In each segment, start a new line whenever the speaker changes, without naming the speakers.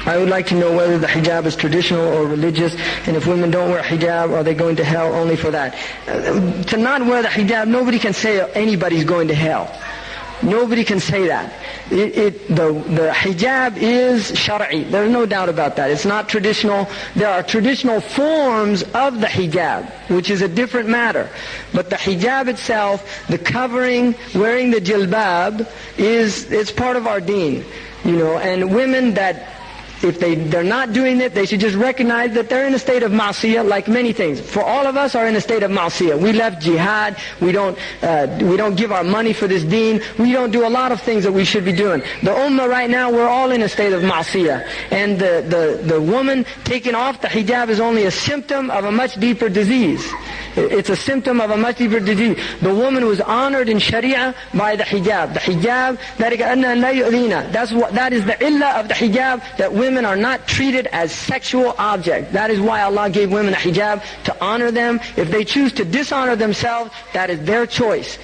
I would like to know whether the hijab is traditional or religious, and if women don't wear hijab, are they going to hell only for that? To not wear the hijab, nobody can say anybody's going to hell. Nobody can say that. The hijab is shar'i. There's no doubt about that. It's not traditional. There are traditional forms of the hijab, which is a different matter. But the hijab itself, the covering, wearing the jilbab, it's part of our deen. And women that, if they're not doing it, they should just recognize that they're in a state of ma'siyah, like many things. For all of us are in a state of ma'siyah. We left jihad, we don't give our money for this deen, we don't do a lot of things that we should be doing. The ummah right now, we're all in a state of ma'siyah. And the woman taking off the hijab is only a symptom of a much deeper disease. It's a symptom of a much deeper disease. The woman was honored in Sharia by the hijab. The hijab, that is the illah of the hijab, that women are not treated as sexual objects. That is why Allah gave women a hijab, to honor them. If they choose to dishonor themselves, that is their choice.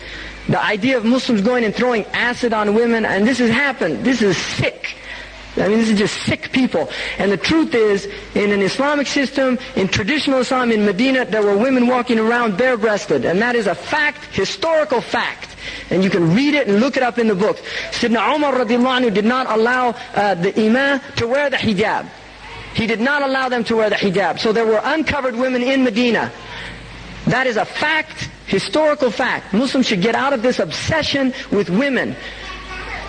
The idea of Muslims going and throwing acid on women, and this has happened, this is sick. This is just sick people. And the truth is, in an Islamic system, in traditional Islam in Medina, there were women walking around bare-breasted. And that is a fact, historical fact. And you can read it and look it up in the books. Sayyidina Umar radiallahu anhu did not allow the imam to wear the hijab. He did not allow them to wear the hijab. So there were uncovered women in Medina. That is a fact, historical fact. Muslims should get out of this obsession with women.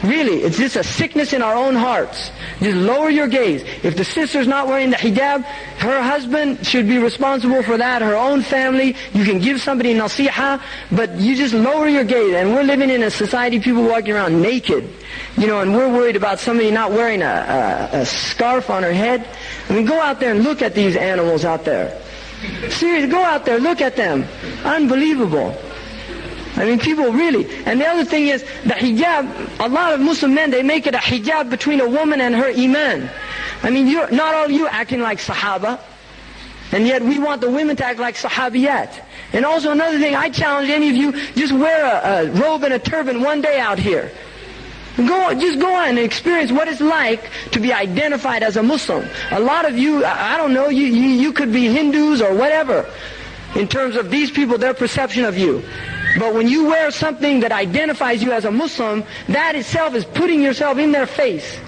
Really, it's just a sickness in our own hearts. Just lower your gaze. If the sister's not wearing the hijab, her husband should be responsible for that, her own family. You can give somebody nasiha, but you just lower your gaze. And we're living in a society, people walking around naked. And we're worried about somebody not wearing a scarf on her head. Go out there and look at these animals out there. Seriously, go out there, look at them. Unbelievable. People really. And the other thing is, the hijab, a lot of Muslim men, they make it a hijab between a woman and her iman. Not all of you acting like Sahaba, and yet we want the women to act like Sahabiyat. And also another thing, I challenge any of you, just wear a robe and a turban one day out here. Just go on and experience what it's like to be identified as a Muslim. A lot of you, I don't know, you could be Hindus or whatever, in terms of these people, their perception of you. But when you wear something that identifies you as a Muslim, that itself is putting yourself in their face.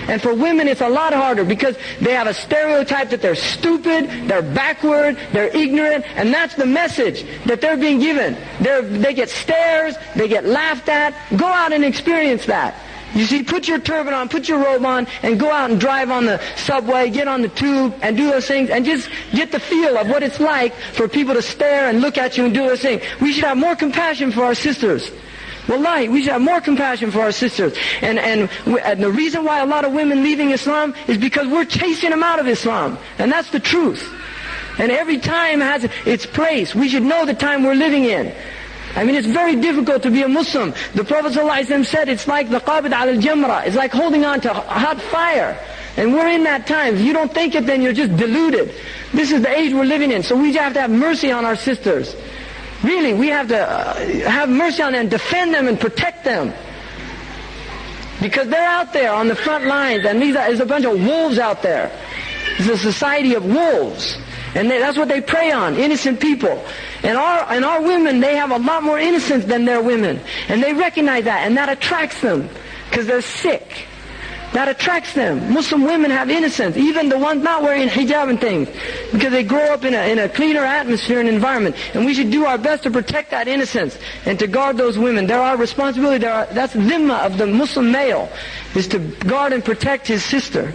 And for women it's a lot harder, because they have a stereotype that they're stupid, they're backward, they're ignorant, and that's the message that they're being given. They get stares, they get laughed at. Go out and experience that. You see, put your turban on, put your robe on, and go out and drive on the subway, get on the tube, and do those things, and just get the feel of what it's like for people to stare and look at you and do those things. We should have more compassion for our sisters. Wallahi, we should have more compassion for our sisters. And the reason why a lot of women leaving Islam is because we're chasing them out of Islam. And that's the truth. And every time has its place. We should know the time we're living in. It's very difficult to be a Muslim. The Prophet ﷺ said it's like the qabid al-jamra. It's like holding on to hot fire. And we're in that time. If you don't think it, then you're just deluded. This is the age we're living in. So we have to have mercy on our sisters. Really, we have to have mercy on them, defend them and protect them. Because they're out there on the front lines, and there's a bunch of wolves out there. It's a society of wolves. And that's what they prey on, innocent people. And our women, they have a lot more innocence than their women. And they recognize that, and that attracts them, because they're sick. That attracts them. Muslim women have innocence, even the ones not wearing hijab and things, because they grow up in a cleaner atmosphere and environment. And we should do our best to protect that innocence and to guard those women. They're our responsibility. That's dhimma of the Muslim male, is to guard and protect his sister.